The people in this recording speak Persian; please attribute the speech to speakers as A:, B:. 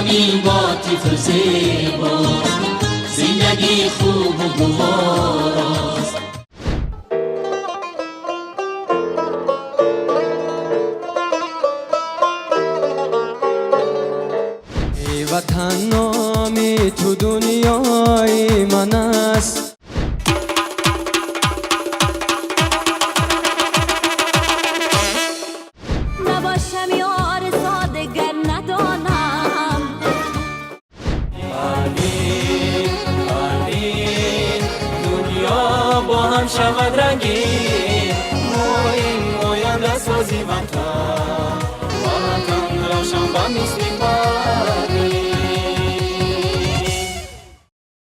A: کنیم با تیتر زیبا، زندگی خوب و گواراست.
B: ای وطن نامی تو دنیای من است،
C: نباشم یار سادگر ندانم.
B: آلین دنیا با هم شود رنگین، موین موین دست بازی وطن.